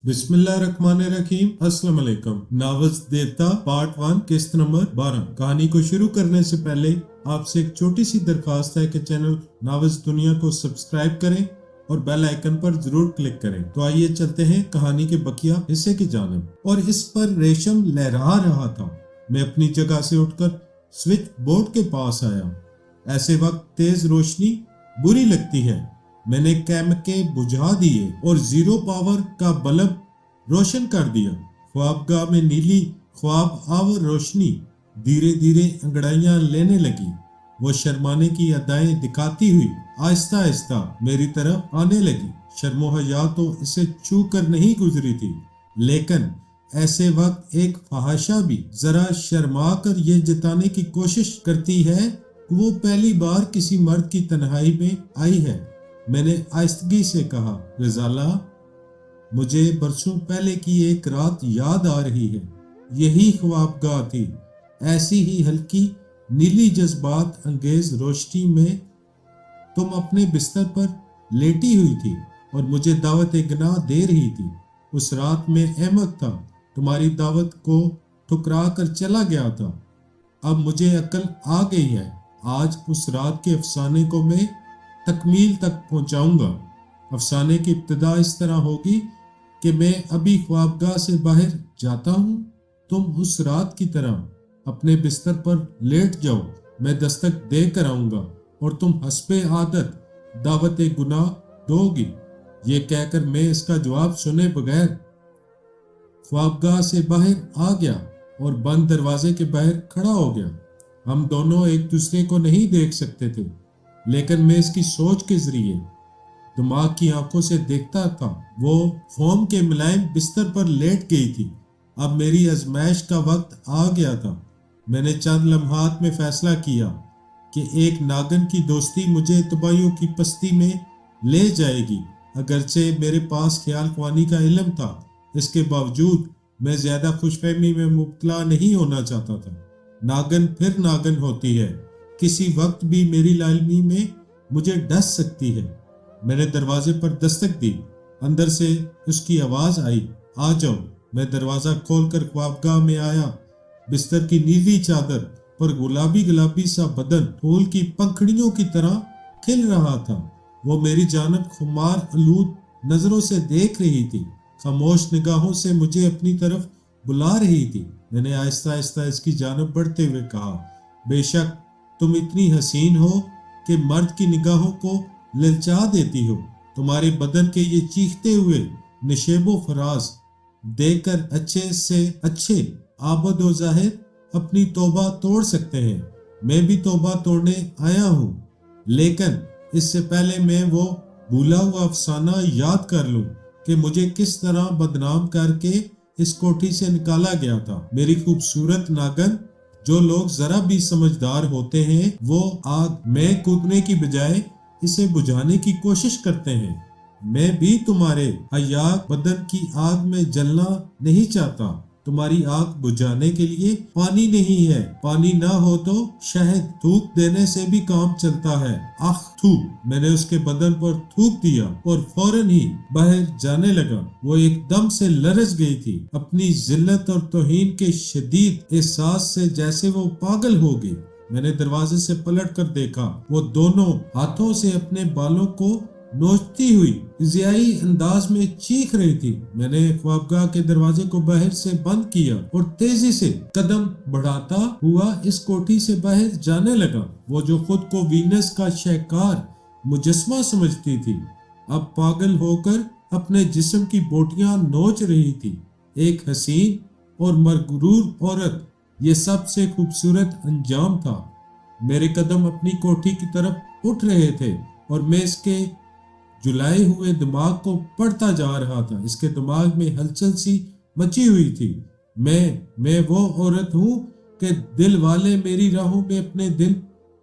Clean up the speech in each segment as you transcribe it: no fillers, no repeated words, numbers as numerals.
बिस्मिल्लाहिर्रहमानिर्रहीम। अस्सलाम वालेकुम। नावज़ देवता पार्ट 1 किस्त नंबर 12। कहानी को शुरू करने से पहले आपसे एक छोटी सी दरख्वास्त है कि चैनल नावज़ दुनिया को सब्सक्राइब करें और बेल आइकन पर जरूर क्लिक करें। तो आइए चलते हैं कहानी के बकिया हिस्से की जानिब। और इस पर रेशम लहरा रहा था। मैं अपनी जगह से उठकर स्विच बोर्ड के पास आया। ऐसे वक्त तेज रोशनी बुरी लगती है। मैंने कैमके बुझा दिए और जीरो पावर का बल्ब रोशन कर दिया। ख्वाबगाह में नीली ख्वाब आवर रोशनी धीरे धीरे अंगड़ाइयां लेने लगी। वो शर्माने की अदाएं दिखाती हुई आहिस्ता आहिस्ता मेरी तरफ आने लगी। शर्मो हया तो इसे छू कर नहीं गुजरी थी, लेकिन ऐसे वक्त एक फहाशा भी जरा शर्मा कर ये जताने की कोशिश करती है कि वो पहली बार किसी मर्द की तन्हाई में आई है। मैंने आहिस्तगी से कहा, रज़ाला, मुझे बरसों पहले की एक रात याद आ रही है। यही ख्वाबगाह थी। ऐसी ही हल्की नीली जज्बात अंगेज रोशनी में तुम अपने बिस्तर पर लेटी हुई थी और मुझे दावत गनाह दे रही थी। उस रात में अहमक था, तुम्हारी दावत को ठुकरा कर चला गया था। अब मुझे अक्ल आ गई है। आज उस रात के अफसाने को मैं तकमील तक पहुंचाऊंगा। अफसाने की इब्तिदा इस तरह होगी कि मैं अभी ख्वाबगाह से बाहर जाता हूं, तुम उस रात की तरह अपने बिस्तर पर लेट जाओ। मैं दस्तक दे कर आऊंगा और तुम हस्बे आदत दावत गुनाह दोगी। ये कहकर मैं इसका जवाब सुने बगैर ख्वाबगाह से बाहर आ गया और बंद दरवाजे के बाहर खड़ा हो गया। हम दोनों एक दूसरे को नहीं देख सकते थे, लेकिन मैं इसकी सोच के जरिए दिमाग की आंखों से देखता था। वो फोम के मुलायम बिस्तर पर लेट गई थी। अब मेरी आजमाइश का वक्त आ गया था। मैंने चंद लम्हात में फैसला किया कि एक नागन की दोस्ती मुझे तबाहियों की पस्ती में ले जाएगी। अगरचे मेरे पास ख्याल ख्वानी का इल्म था, इसके बावजूद मैं ज्यादा खुशफहमी में मुब्तला नहीं होना चाहता था। नागन फिर नागन होती है, किसी वक्त भी मेरी लालमी में मुझे डस सकती है। मैंने दरवाजे पर दस्तक दी। अंदर से उसकी आवाज आई, आ जाओ। मैं दरवाजा खोलकर ख्वाबगाह में आया। बिस्तर की नीली चादर पर गुलाबी गुलाबी सा बदन फूल की पंखड़ियों की तरह खिल रहा था। वो मेरी जानब खुमार आलूद नजरों से देख रही थी, खामोश निगाहों से मुझे अपनी तरफ बुला रही थी। मैंने आहिस्ता आहिस्ता इसकी जानब बढ़ते हुए कहा, बेशक तुम इतनी हसीन हो कि मर्द की निगाहों को ललचा देती हो। तुम्हारे बदन के ये चीखते हुए निशेबो फराज देकर अच्छे से अच्छे आबद व जाहिर अपनी तौबा तोड़ सकते हैं। मैं भी तौबा तोड़ने आया हूँ, लेकिन इससे पहले मैं वो भूला हुआ अफसाना याद कर लूं कि मुझे किस तरह बदनाम करके इस कोठी से निकाला गया था। मेरी खूबसूरत नागन, जो लोग जरा भी समझदार होते हैं वो आग में कूदने की बजाय इसे बुझाने की कोशिश करते हैं। मैं भी तुम्हारे हयाक बदन की आग में जलना नहीं चाहता। तुम्हारी आग बुझाने के लिए पानी नहीं है। पानी ना हो तो शहद थूक देने से भी काम चलता है। आख थू। मैंने उसके बदन पर थूक दिया और फौरन ही बाहर जाने लगा। वो एकदम से लरज गई थी। अपनी जिल्लत और तौहीन के शदीद एहसास से जैसे वो पागल हो गई। मैंने दरवाजे से पलट कर देखा। वो दोनों हाथों से अपने बालों को नोचती हुई इज़्याई अंदाज में चीख रही थी। मैंने ख्वाबगाह के दरवाजे को बाहर से बंद किया और तेजी से कदम बढ़ाता हुआ इस कोठी से बाहर जाने लगा। वो जो खुद को वीनस का शहकार मुजस्मा समझती थी, अब पागल होकर अपने जिस्म की बोटियां नोच रही थी। एक हसीन और मरगरूर औरत, ये सबसे खूबसूरत अंजाम था। मेरे कदम अपनी कोठी की तरफ उठ रहे थे और मैं इसके जुलाए हुए दिमाग को पढ़ता जा रहा था। इसके दिमाग में हलचल सी मची हुई थी। मैं वो औरत हूँ कि दिल वाले मेरी राहों में अपने दिल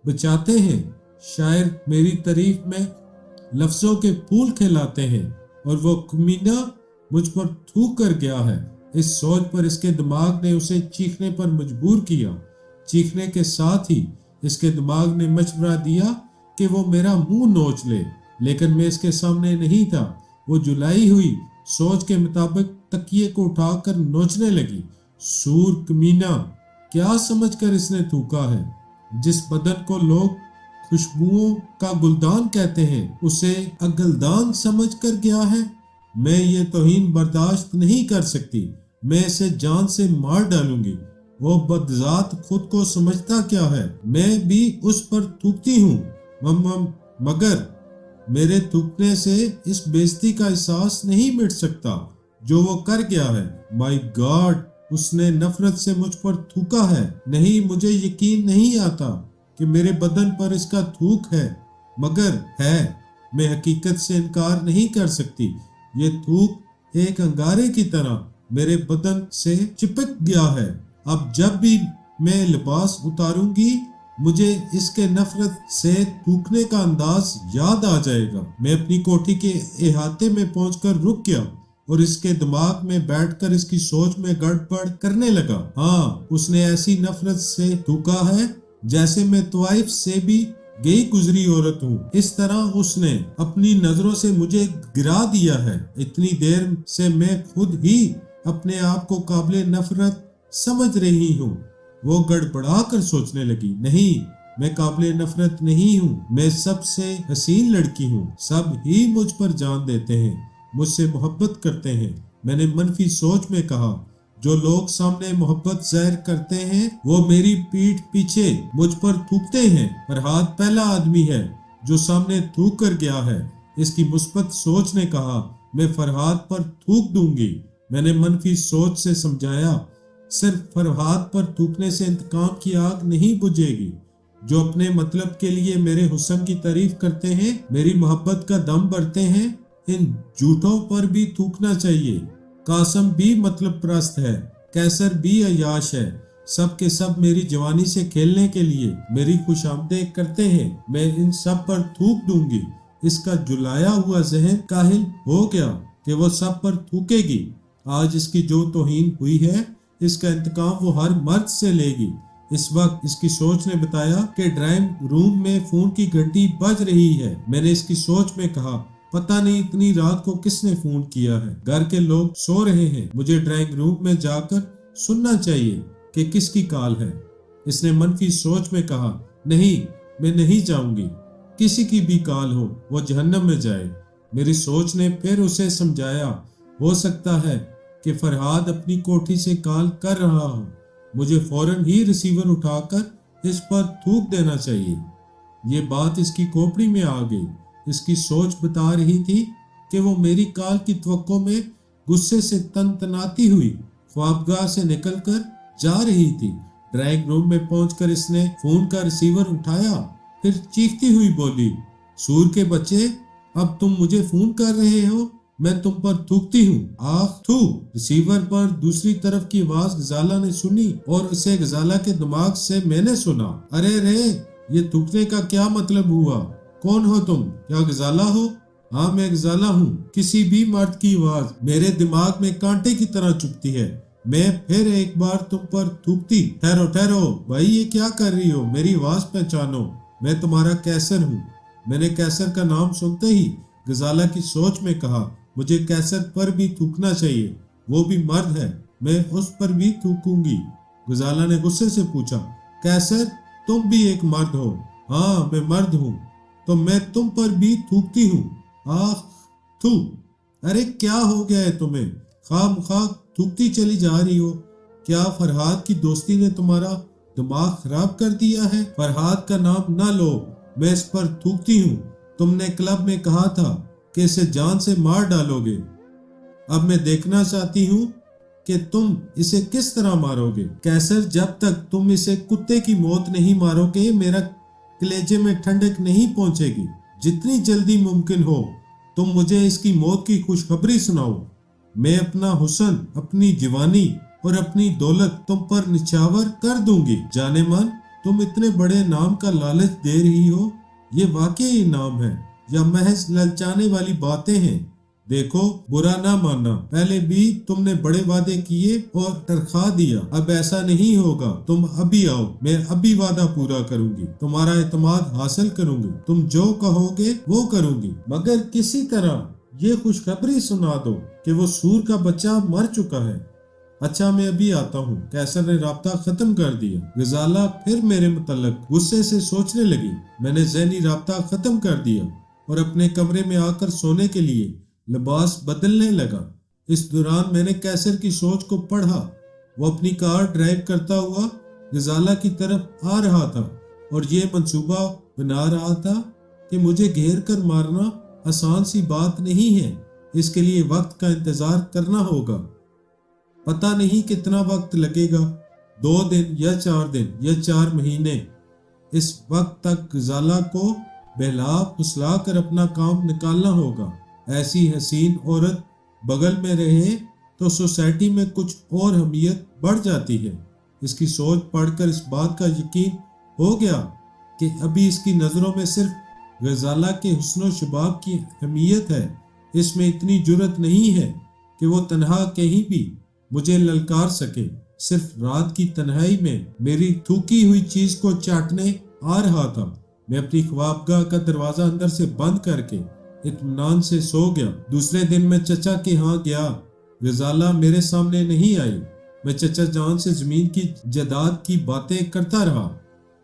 बचाते हैं। शायर मेरी तारीफ में लफ्जों के फूल खिलाते हैं और वो कमीना मुझ पर थूक कर गया है। इस सोच पर इसके दिमाग ने उसे चीखने पर मजबूर किया। चीखने के साथ ही इसके दिमाग ने मशवरा दिया कि वो मेरा मुंह नोच ले, लेकिन मैं इसके सामने नहीं था। वो जुलाई हुई सोच के मुताबिक तकिए को उठाकर नोचने लगी। सूर कमीना, क्या समझकर इसने थूका है? जिस बदन को लोग खुशबुओं का गुलदान कहते हैं उसे अगलदान समझकर गया है। मैं ये तौहीन बर्दाश्त नहीं कर सकती। मैं इसे जान से मार डालूंगी। वो बदजात खुद को समझता क्या है? मैं भी उस पर थूकती हूँ, मगर मेरे थूकने से इस बेइज्जती का एहसास नहीं मिट सकता जो वो कर गया है। माय गॉड, उसने नफरत से मुझ पर थूका है। नहीं, मुझे यकीन नहीं आता कि मेरे बदन पर इसका थूक है, मगर है। मैं हकीकत से इनकार नहीं कर सकती। ये थूक एक अंगारे की तरह मेरे बदन से चिपक गया है। अब जब भी मैं लिबास उतारूंगी मुझे इसके नफरत से थूकने का अंदाज याद आ जाएगा। मैं अपनी कोठी के इहाते में पहुंचकर रुक गया और इसके दिमाग में बैठकर इसकी सोच में गड़बड़ करने लगा। हाँ, उसने ऐसी नफरत से थूका है जैसे मैं तवाइफ से भी गई गुजरी औरत हूँ। इस तरह उसने अपनी नजरों से मुझे गिरा दिया है। इतनी देर से मैं खुद ही अपने आप को काबिले नफरत समझ रही हूँ। वो गड़बड़ा कर सोचने लगी, नहीं, मैं काबिले नफरत नहीं हूँ। मैं सबसे हसीन लड़की हूँ। सब ही मुझ पर जान देते हैं, मुझसे मोहब्बत करते हैं। मैंने मनफी सोच में कहा, जो लोग सामने मोहब्बत जाहिर करते हैं वो मेरी पीठ पीछे मुझ पर थूकते हैं। फरहाद पहला आदमी है जो सामने थूक कर गया है। इसकी मुस्बत सोच ने कहा, मैं फरहाद पर थूक दूंगी। मैंने मनफी सोच से समझाया, सिर्फ फरहाद पर थूकने से इंतकाम की आग नहीं बुझेगी। जो अपने मतलब के लिए मेरे हुस्न की तारीफ करते हैं, मेरी मोहब्बत का दम भरते हैं, इन झूठों पर भी थूकना चाहिए। कासम भी मतलब परस्त है, कैसर भी अयाश है। सब के सब मेरी जवानी से खेलने के लिए मेरी खुशामदेद करते हैं। मैं इन सब पर थूक दूंगी। इसका जुलाया हुआ जहन काहिल हो गया कि वो सब पर थूकेगी। आज इसकी जो तौहीन हुई है इसका इंतकाम वो हर मर्द से लेगी। इस वक्त इसकी सोच ने बताया कि ड्राइंग रूम में फोन की घंटी बज रही है। मैंने इसकी सोच में कहा, पता नहीं इतनी रात को किसने फोन किया है। घर के लोग सो रहे हैं, मुझे ड्राइंग रूम में जाकर सुनना चाहिए कि किसकी कॉल है। इसने मनफी सोच में कहा, नहीं, मैं नहीं जाऊंगी। किसी की भी कॉल हो वो जहन्नम में जाए। मेरी सोच ने फिर उसे समझाया, हो सकता है कि फरहाद अपनी कोठी से कॉल कर रहा हो। मुझे फौरन ही रिसीवर उठाकर इस पर थूक देना चाहिए। ये बात इसकी खोपड़ी में आ गई। इसकी सोच बता रही थी कि वो मेरी कॉल की तवक्को में गुस्से से तनतनाती हुई ख्वाबगाह से निकलकर जा रही थी। ड्राइंग रूम में पहुंचकर इसने फोन का रिसीवर उठाया, फिर चीखती हुई बोली, सूर के बच्चे, अब तुम मुझे फोन कर रहे हो? मैं तुम पर थूकती हूँ। आख थू। रिसीवर पर दूसरी तरफ की आवाज गजाला ने सुनी और उसे गजाला के दिमाग से मैंने सुना। अरे रे, ये थूकने का क्या मतलब हुआ? कौन हो तुम? क्या गजाला हो? हाँ, मैं गजाला हूँ। किसी भी मर्द की आवाज मेरे दिमाग में कांटे की तरह चुभती है। मैं फिर एक बार तुम पर थूकती। ठहरो ठहरो भाई, ये क्या कर रही हो? मेरी आवाज पहचानो, मैं तुम्हारा कैसर हूँ। मैंने कैसर का नाम सुनते ही गजाला की सोच में कहा, मुझे कैसर पर भी थूकना चाहिए, वो भी मर्द है, मैं उस पर भी थूकूंगी। गजाला ने गुस्से से पूछा, कैसर, तुम भी एक मर्द हो? हाँ, मैं मर्द हूँ, तो मैं तुम पर भी थूकती हूँ। आह थू। अरे क्या हो गया है तुम्हें? खामखा थूकती चली जा रही हो। क्या फरहाद की दोस्ती ने तुम्हारा दिमाग खराब कर दिया है? फरहाद का नाम ना लो, मैं इस पर थूकती हूँ। तुमने क्लब में कहा था कि इसे जान से मार डालोगे। अब मैं देखना चाहती हूँ कि तुम इसे किस तरह मारोगे। कैसर, जब तक तुम इसे कुत्ते की मौत नहीं मारोगे मेरा कलेजे में ठंडक नहीं पहुंचेगी। जितनी जल्दी मुमकिन हो तुम मुझे इसकी मौत की खुशखबरी सुनाओ। मैं अपना हुस्न, अपनी जवानी और अपनी दौलत तुम पर निछावर कर दूंगी। जाने मन, तुम इतने बड़े नाम का लालच दे रही हो, ये वाकई नाम है या महज ललचाने वाली बातें हैं? देखो, बुरा ना मानना, पहले भी तुमने बड़े वादे किए और टरखा दिया। अब ऐसा नहीं होगा। तुम अभी आओ, मैं अभी वादा पूरा करूंगी, तुम्हारा एतमाद हासिल करूंगी। तुम जो कहोगे वो करूंगी, मगर किसी तरह ये खुशखबरी सुना दो कि वो सूर का बच्चा मर चुका है। अच्छा मैं अभी आता हूँ। कैसर ने राब्ता खत्म कर दिया। गजाला फिर मेरे मुतल्लक गुस्से से सोचने लगी। मैंने ज़हनी राब्ता खत्म कर दिया और अपने कमरे में आकर सोने के लिए लिबास बदलने लगा। इस दौरान मैंने कैसर की सोच को पढ़ा। वो अपनी कार ड्राइव करता हुआ गजाला की तरफ आ रहा था और ये मंसूबा बना रहा था कि मुझे घेर कर मारना आसान सी बात नहीं है। इसके लिए वक्त का इंतजार करना होगा। पता नहीं कितना वक्त लगेगा, 2 दिन या 4 दिन या 4 महीने। इस वक्त तक गजाला को बहला फुसला कर अपना काम निकालना होगा। ऐसी हसीन औरत बगल में रहे तो सोसाइटी में कुछ और अहमियत बढ़ जाती है। इसकी सोच पढ़कर इस बात का यकीन हो गया कि अभी इसकी नज़रों में सिर्फ गजाला के हुस्न शबाब की अहमियत है। इसमें इतनी जुर्रत नहीं है कि वो तन्हा कहीं भी मुझे ललकार सके। सिर्फ रात की तन्हाई में मेरी थूकी हुई चीज को चाटने आ रहा था। मैं अपनी ख्वाबगाह का दरवाजा अंदर से बंद करके इत्मीनान से सो गया। दूसरे दिन मैं चचा के यहाँ गया। गजाला मेरे सामने नहीं आई। मैं चचा जान से जमीन की जायदाद की बातें करता रहा,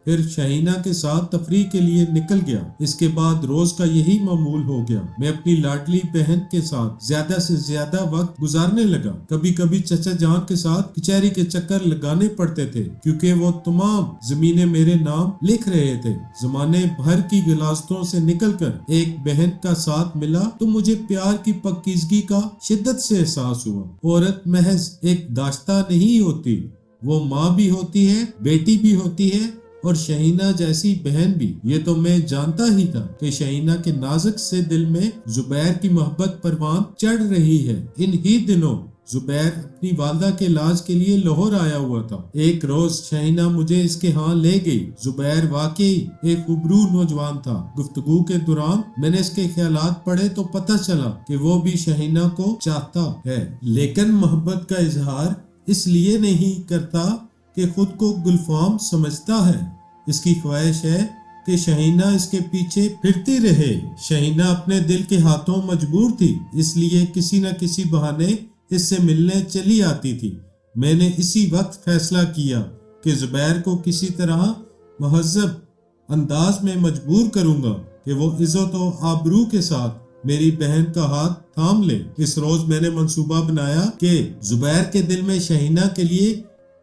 फिर शहीना के साथ तफरीह के लिए निकल गया। इसके बाद रोज का यही मामूल हो गया। मैं अपनी लाडली बहन के साथ ज्यादा से ज्यादा वक्त गुजारने लगा। कभी कभी चचा जान के साथ कचहरी के चक्कर लगाने पड़ते थे क्योंकि वो तमाम जमीनें मेरे नाम लिख रहे थे। जमाने भर की गिलासतों से निकलकर एक बहन का साथ मिला तो मुझे प्यार की पक्कीजगी का शिद्दत से एहसास हुआ। औरत महज एक दाश्ता नहीं होती, वो माँ भी होती है, बेटी भी होती है और शहीना जैसी बहन भी। ये तो मैं जानता ही था कि शहीना के नाजुक से दिल में जुबैर की मोहब्बत परवान चढ़ रही है। इन ही दिनों जुबैर अपनी वालदा के इलाज के लिए लाहौर आया हुआ था। एक रोज शहीना मुझे इसके यहाँ ले गई। जुबैर वाकई एक उबरू नौजवान था। गुफ्तगू के दौरान मैंने इसके ख्यालात पढ़े तो पता चला कि वो भी शहीना को चाहता है, लेकिन मोहब्बत का इजहार इसलिए नहीं करता कि खुद को गुलफाम समझता है। इसकी ख्वाहिश है कि शहीना इसके पीछे फिरती रहे। शहीना अपने दिल के हाथों मजबूर थी, इसलिए किसी न किसी बहाने इससे मिलने चली आती थी। मैंने इसी वक्त फैसला किया कि जुबैर को किसी तरह महज़ब अंदाज में मजबूर करूंगा कि वो इज्जत और आबरू के साथ मेरी बहन का हाथ थाम ले। इस रोज मैंने मंसूबा बनाया कि जुबैर के दिल में शहीना के लिए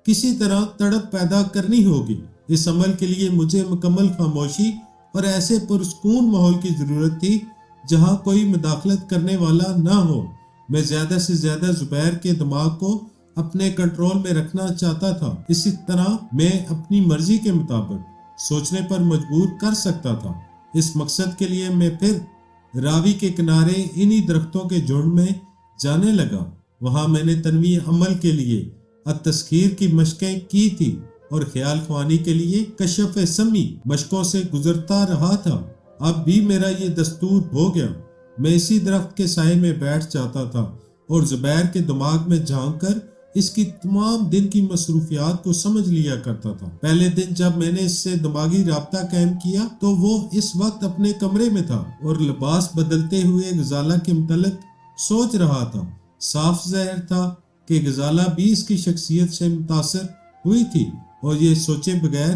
किसी तरह तड़प पैदा करनी होगी। इस अमल के लिए मुझे मुकम्मल खामोशी और ऐसे पुरस्कून माहौल की जरूरत थी जहां कोई मुदाखलत करने वाला ना हो। मैं ज्यादा से ज्यादा जुबैर के दिमाग को अपने कंट्रोल में रखना चाहता था। इसी तरह मैं अपनी मर्जी के मुताबिक सोचने पर मजबूर कर सकता था। इस मकसद के लिए मैं फिर रावी के किनारे इन्हीं दरख्तों के झुंड में जाने लगा। वहां मैंने तनवीर अमल के लिए तस्खीर की मशकें की थी और ख्याल ख्वानी के लिए कशफ समी मशकों से गुजरता रहा था। अब भी मेरा ये दस्तूर हो गया। मैं इसी दरख्त के साए में बैठ जाता था और जुबैर के दिमाग में झांक कर इसकी तमाम दिन की मसरूफियात को समझ लिया करता था। पहले दिन जब मैंने इससे दिमागी राब्ता कायम किया तो वो इस वक्त अपने कमरे में था और लिबास बदलते हुए गजाला के मुतल्लिक सोच रहा था। साफ ज़ाहिर था कि गजाला भी इसकी शख्सियत से मुतासर हुई थी और ये सोचे बगैर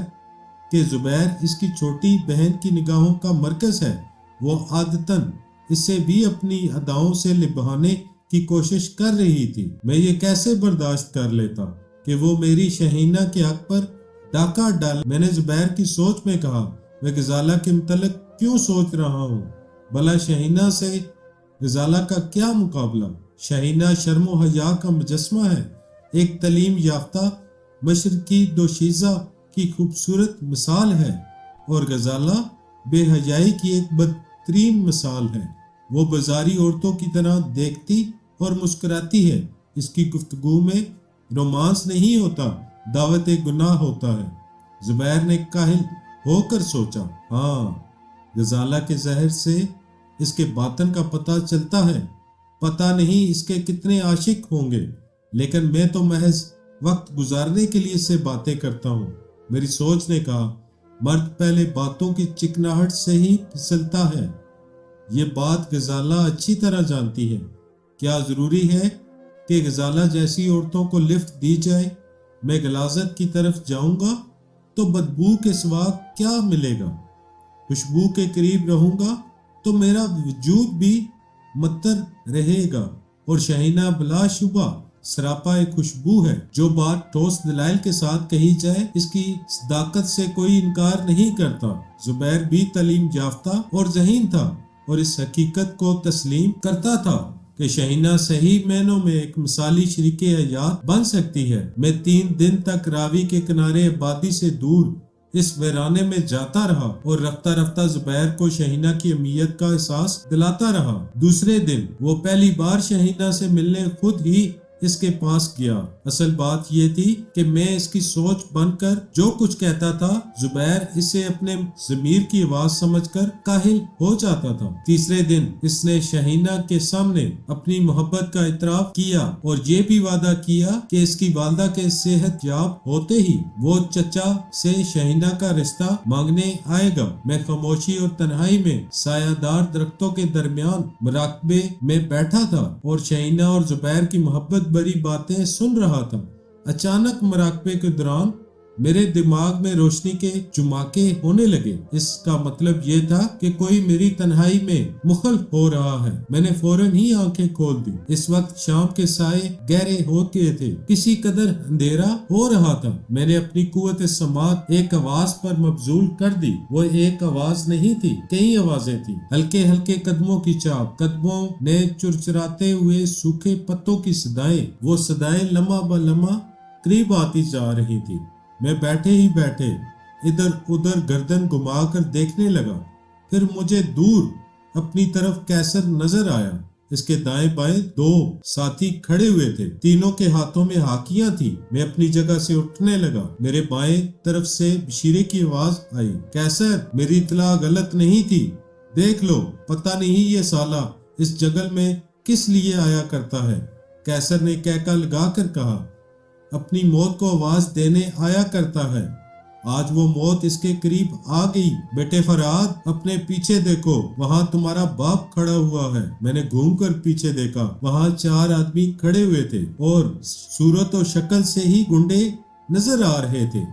कि जुबैर इसकी छोटी बहन की निगाहों का मरकज है, वो आदतन इससे भी अपनी अदाओं से लिभाने की कोशिश कर रही थी। मैं ये कैसे बर्दाश्त कर लेता कि वो मेरी शहीना के हक पर डाका डाल। मैंने जुबैर की सोच में कहा, मैं गजाला के मुतल्लिक क्यों सोच रहा हूँ? भला शहीना से गजाला का क्या मुकाबला? शहीना शर्मो हया का मुजस्मा है, एक तलीम याफ्ता मशरकी दोशीज़ा की खूबसूरत मिसाल है और गजाला बेहयाई की एक बदतरीन मिसाल है। वो बाजारी औरतों की तरह देखती और मुस्कुराती है। इसकी गुफ्तगू में रोमांस नहीं होता, दावत गुनाह होता है। जुबैर ने काहिल होकर सोचा, हाँ, गजाला के जहर से इसके बातन का पता चलता है। पता नहीं इसके कितने आशिक होंगे, लेकिन मैं तो महज वक्त गुजारने के लिए इससे बातें करता हूँ। मेरी सोच ने कहा, मर्द पहले बातों की चिकनाहट से ही फिसलता है। یہ بات غزالہ اچھی طرح جانتی ہے۔ کیا ضروری ہے کہ غزالہ جیسی عورتوں کو لفٹ دی جائے؟ میں غلاظت کی طرف جاؤں گا تو بدبو کے سوا کیا ملے گا؟ خوشبو کے قریب رہوں گا تو میرا وجود بھی معطر رہے گا، اور شہینہ بلا شبہ سراپا ایک خوشبو ہے۔ جو بات ٹھوس دلائل کے ساتھ کہی جائے اس کی صداقت سے کوئی انکار نہیں کرتا۔ زبیر بھی تعلیم یافتہ اور ذہین تھا اور اس حقیقت کو تسلیم کرتا تھا کہ شہینہ صحیح معنوں میں ایک مثالی شریک حیات بن سکتی ہے۔ میں 3 دن تک راوی کے کنارے آبادی سے دور اس ویرانے میں جاتا رہا اور رفتہ رفتہ زبیر کو شہینہ کی اہمیت کا احساس دلاتا رہا۔ دوسرے دن وہ پہلی بار شہینہ سے ملنے خود ہی اس کے پاس گیا۔ اصل بات یہ تھی کہ میں اس کی سوچ بن کر جو کچھ کہتا تھا، زبیر اسے اپنے ضمیر کی آواز سمجھ کر کاہل ہو جاتا تھا۔ تیسرے دن اس نے شہینہ کے سامنے اپنی محبت کا اعتراف کیا اور یہ بھی وعدہ کیا کہ اس کی والدہ کے صحت یاب ہوتے ہی وہ چچا سے شہینہ کا رشتہ مانگنے آئے گا۔ میں خاموشی اور تنہائی میں سایہ دار درختوں کے درمیان مراقبے میں بیٹھا تھا اور شہینہ اور زبیر کی محبت بری باتیں سن رہا تھا۔ اچانک مراقبے کے دوران میرے دماغ میں روشنی کے چماکے ہونے لگے۔ اس کا مطلب یہ تھا کہ کوئی میری تنہائی میں مخل ہو رہا ہے۔ میں نے فوراً ہی آنکھیں کھول دی۔ اس وقت شام کے سائے گہرے ہو گئے تھے، کسی قدر اندھیرا ہو رہا تھا۔ میں نے اپنی قوت سماعت ایک آواز پر مبذول کر دی۔ وہ ایک آواز نہیں تھی، کئی آوازیں تھیں۔ ہلکے ہلکے قدموں کی چاپ، قدموں نے چرچراتے ہوئے سوکھے پتوں کی صدائیں۔ وہ صدائیں لمحہ بہ لمحہ قریب آتی جا رہی تھی۔ میں بیٹھے ہی بیٹھے ادھر ادھر گردن گھما کر دیکھنے لگا۔ پھر مجھے دور اپنی طرف کیسر نظر آیا۔ اس کے دائیں بائیں 2 ساتھی کھڑے ہوئے تھے، تینوں کے ہاتھوں میں ہاکیاں تھیں۔ میں اپنی جگہ سے اٹھنے لگا۔ میرے بائیں طرف سے بشیرے کی آواز آئی، کیسر، میری اطلاع غلط نہیں تھی، دیکھ لو، پتہ نہیں یہ سالہ اس جنگل میں کس لیے آیا کرتا ہے۔ کیسر نے کہکا لگا کر کہا، اپنی موت کو آواز دینے آیا کرتا ہے۔ آج وہ موت اس کے قریب آ گئی۔ بیٹے فرہاد، اپنے پیچھے دیکھو، وہاں تمہارا باپ کھڑا ہوا ہے۔ میں نے گھوم کر پیچھے دیکھا، وہاں 4 آدمی کھڑے ہوئے تھے اور صورت و شکل سے ہی گنڈے نظر آ رہے تھے۔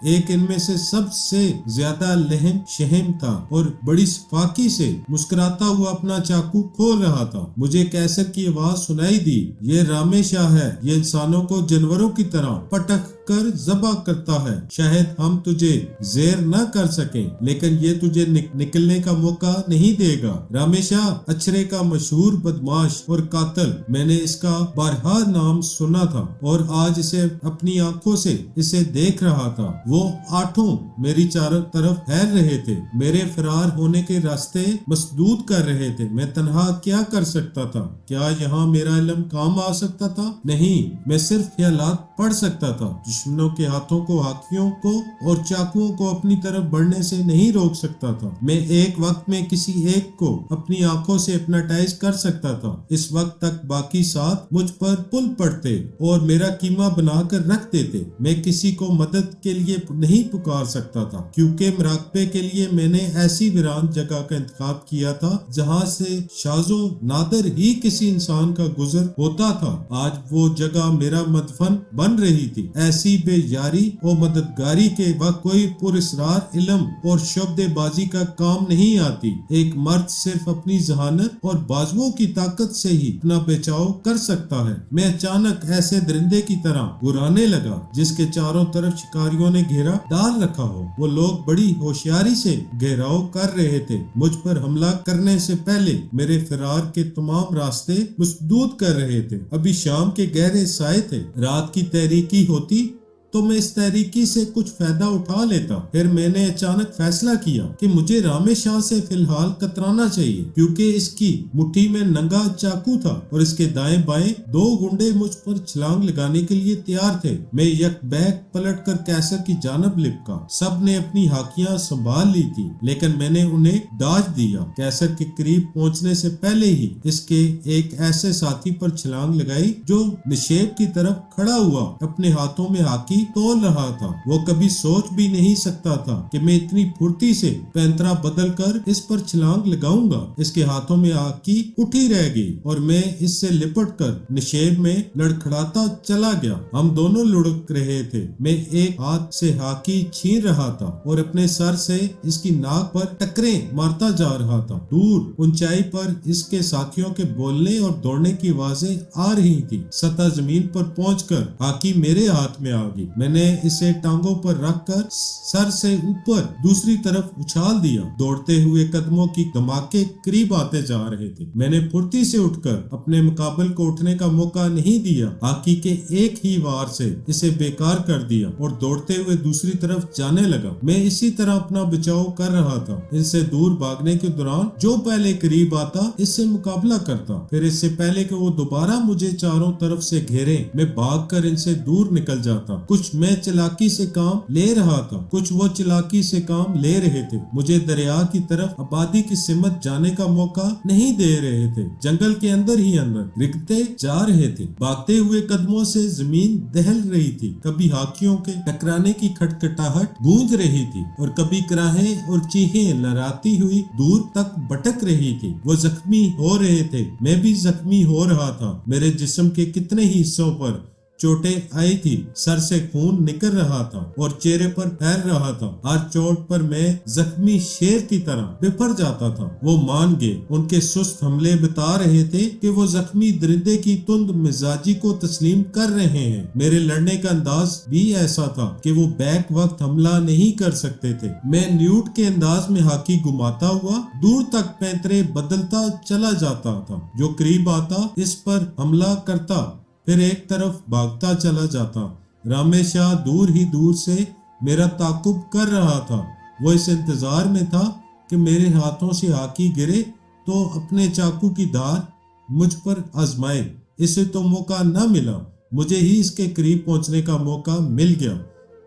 ایک ان میں سے سب سے زیادہ لہم شہم تھا اور بڑی فاقی سے مسکراتا ہوا اپنا چاقو کھول رہا تھا۔ مجھے کیسر کی آواز سنائی دی، یہ رامے شاہ ہے، یہ انسانوں کو جانوروں کی طرح پٹک کر ذبح کرتا ہے۔ شاید ہم تجھے زیر نہ کر سکیں، لیکن یہ تجھے نکلنے کا موقع نہیں دے گا۔ رامے شاہ اچھرے کا مشہور بدماش اور قاتل، میں نے اس کا بارہا نام سنا تھا اور آج اسے اپنی آنکھوں سے اسے دیکھ رہا تھا۔ وہ 8 میری چاروں طرف پھیل رہے تھے، میرے فرار ہونے کے راستے مسدود کر رہے تھے۔ میں تنہا کیا کر سکتا تھا؟ کیا یہاں میرا علم کام آ سکتا تھا؟ نہیں، میں صرف خیالات پڑھ سکتا تھا۔ دشمنوں کے ہاتھوں کو، ہاکیوں کو اور چاقوؤں کو اپنی طرف بڑھنے سے نہیں روک سکتا تھا۔ میں ایک وقت میں کسی ایک کو اپنی آنکھوں سے ہپناٹائز کر سکتا تھا۔ اس وقت تک باقی 7 مجھ پر پل پڑتے اور میرا کیما بنا کر رکھ دیتے۔ میں کسی کو مدد کے لیے نہیں پکار سکتا تھا، کیونکہ مراقبے کے لیے میں نے ایسی ویران جگہ کا انتخاب کیا تھا جہاں سے شاذ و نادر ہی کسی انسان کا گزر ہوتا تھا۔ آج وہ جگہ میرا مدفن بن رہی تھی۔ ایسی بے یاری اور مددگاری کے وقت کوئی پراسرار علم اور شعبدے بازی کا کام نہیں آتی۔ ایک مرد صرف اپنی ذہانت اور بازوؤں کی طاقت سے ہی اپنا بچاؤ کر سکتا ہے۔ میں اچانک ایسے درندے کی طرح گرانے لگا جس کے چاروں طرف شکاریوں نے گھیرا ڈال رکھا ہو۔ وہ لوگ بڑی ہوشیاری سے گھیراؤ کر رہے تھے، مجھ پر حملہ کرنے سے پہلے میرے فرار کے تمام راستے مسدود کر رہے تھے۔ ابھی شام کے گہرے سائے تھے۔ رات کی تاریکی ہوتی تو میں اس تاریکی سے کچھ فائدہ اٹھا لیتا۔ پھر میں نے اچانک فیصلہ کیا کہ مجھے رامے شاہ سے فی الحال کترانا چاہیے، کیونکہ اس کی مٹھی میں ننگا چاقو تھا اور اس کے دائیں بائیں 2 گنڈے مجھ پر چھلانگ لگانے کے لیے تیار تھے۔ میں یک بیک پلٹ کر کیسر کی جانب لپکا۔ سب نے اپنی ہاکیاں سنبھال لی تھی، لیکن میں نے انہیں ڈاج دیا۔ کیسر کے قریب پہنچنے سے پہلے ہی اس کے ایک ایسے ساتھی پر چھلانگ لگائی جو نشیب کی طرف کھڑا ہوا، اپنے ہاتھوں میں ہاکی तोल रहा था। वो कभी सोच भी नहीं सकता था कि मैं इतनी फुर्ती से पैंतरा बदल कर इस पर छलांग लगाऊंगा। इसके हाथों में हाकी उठी रह गई और मैं इससे लिपट कर निषेध में लड़खड़ाता चला गया। हम दोनों लुढ़क रहे थे। मैं एक हाथ से हाकी छीन रहा था और अपने सर से इसकी नाक पर टकरें मारता जा रहा था। दूर ऊंचाई पर इसके साथियों के बोलने और दौड़ने की आवाजें आ रही थी। सतह जमीन पर पहुंचकर हाकी मेरे हाथ में आ गई। मैंने इसे टांगों पर रखकर सर से ऊपर दूसरी तरफ उछाल दिया। दौड़ते हुए कदमों की धमाके करीब आते जा रहे थे। मैंने फुर्ती से उठकर अपने मुकाबले को उठने का मौका नहीं दिया। हाकी के एक ही वार से इसे बेकार कर दिया और दौड़ते हुए दूसरी तरफ जाने लगा। मैं इसी तरह अपना बचाव कर रहा था। इनसे दूर भागने के दौरान जो पहले करीब आता इससे मुकाबला करता। फिर इससे पहले कि वो दोबारा मुझे चारों तरफ से घेरे, मैं भागकर इनसे दूर निकल जाता। कुछ मैं चालाकी से काम ले रहा था, कुछ वो चालाकी से काम ले रहे थे। मुझे दरिया की तरफ आबादी की सिमत जाने का मौका नहीं दे रहे थे। जंगल के अंदर ही अंदर रिगते जा रहे थे। भागते हुए कदमों से जमीन दहल रही थी। कभी हाकियों के टकराने की खटखटाहट गूंज रही थी और कभी कराहें और चीखें लहराती हुई दूर तक भटक रही थी। वो जख्मी हो रहे थे, मैं भी जख्मी हो रहा था। मेरे जिस्म के कितने ही हिस्सों पर चोटें आई थी। सर से खून निकल रहा था और चेहरे पर फैल रहा था। हर चोट पर मैं जख्मी शेर की तरह बिफर जाता था। वो मान गए। उनके सुस्त हमले बता रहे थे कि वो जख्मी दरिंदे की तुंद मिजाजी को तस्लीम कर रहे हैं। मेरे लड़ने का अंदाज भी ऐसा था कि वो बैक वक्त हमला नहीं कर सकते थे। मैं न्यूट के अंदाज में हाकी घुमाता हुआ दूर तक पैंतरे बदलता चला जाता था। जो करीब आता इस पर हमला करता, फिर एक तरफ भागता चला जाता। रामेशाह दूर ही दूर से मेरा ताकुब कर रहा था। वो इस इंतजार में था कि मेरे हाथों से हाकी गिरे तो अपने चाकू की धार मुझ पर आजमाए। इसे तो मौका न मिला। मुझे ही इसके करीब पहुंचने का मौका मिल गया।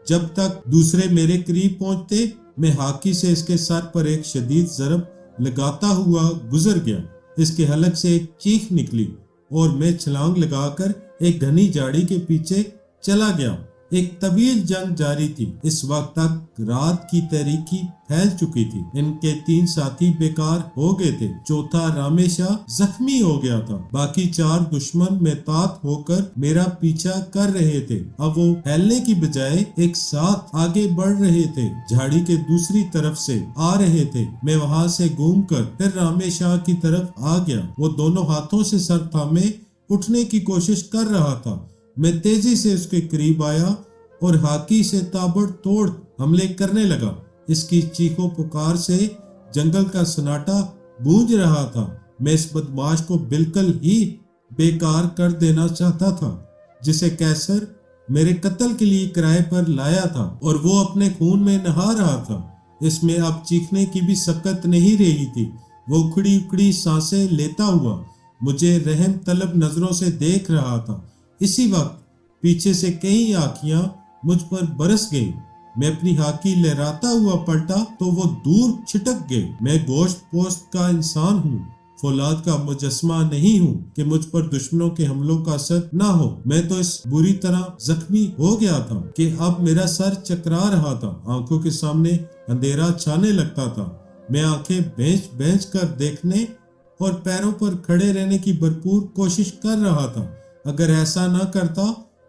जब तक दूसरे मेरे करीब पहुंचते, मैं हाकी से इसके सर पर एक शदीद ज़रब लगाता हुआ गुजर गया। इसके हलक से एक चीख निकली और मैं छलांग लगाकर एक घनी झाड़ी के पीछे चला गया। एक तवील जंग जारी थी। इस वक्त तक रात की तारीकी फैल चुकी थी। इनके 3 साथी बेकार हो गए थे। चौथा रामेशाह जख्मी हो गया था। बाकी 4 दुश्मन में तात होकर मेरा पीछा कर रहे थे। अब वो फैलने की बजाय एक साथ आगे बढ़ रहे थे। झाड़ी के दूसरी तरफ से आ रहे थे। मैं वहां से घूमकर फिर रामेशाह की तरफ आ गया। वो दोनों हाथों से सर थामे उठने की कोशिश कर रहा था। मैं तेजी से उसके करीब आया और हाकी से ताबड़तोड़ हमले करने लगा। इसकी चीखों पुकार से जंगल का सन्नाटा गूंज रहा था। मैं इस बदमाश को बिल्कुल ही बेकार कर देना चाहता था, जिसे कैसर मेरे कत्ल के लिए किराए पर लाया था और वो अपने खून में नहा रहा था। इसमें अब चीखने की भी सकत नहीं रही थी। वो उखड़ी उखड़ी सांसें लेता हुआ मुझे रहम तलब नजरों से देख रहा था। इसी वक्त पीछे से कई आंखियां मुझ पर बरस गईं। मैं अपनी हाकी लहराता हुआ पलटा तो वो दूर छिटक गए। मैं गोश्त पोस्ट का इंसान हूँ, फौलाद का मुजस्मा नहीं हूँ कि मुझ पर दुश्मनों के हमलों का असर ना हो। मैं तो इस बुरी तरह जख्मी हो गया था कि अब मेरा सर चकरा रहा था। आंखों के सामने अंधेरा छाने लगता था। मैं आंखें बेंच कर देखने और पैरों पर खड़े रहने की भरपूर कोशिश कर रहा था। अगर ऐसा ना करता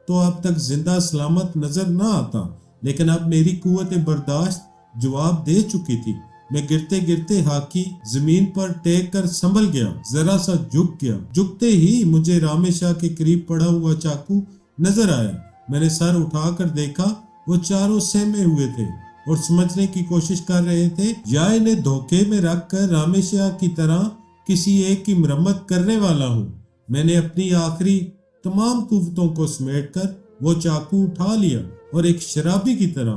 तो अब तक जिंदा सलामत नजर ना आता, लेकिन अब मेरी कुव्वत बर्दाश्त जवाब दे चुकी थी। मैं गिरते गिरते हाकी जमीन पर टेक कर संभल गया, जरा सा झुक गया। झुकते ही मुझे रामेशाह के करीब पड़ा हुआ चाकू नजर आया। मैंने सर उठाकर देखा, वो चारों सहमे हुए थे और समझने की कोशिश कर रहे थे या इन्हें धोखे में रखकर रामेशाह की तरह किसी एक की मरम्मत करने वाला हूँ। मैंने अपनी आखिरी तमाम कुव्वतों को समेटकर वो चाकू उठा लिया और एक शराबी की तरह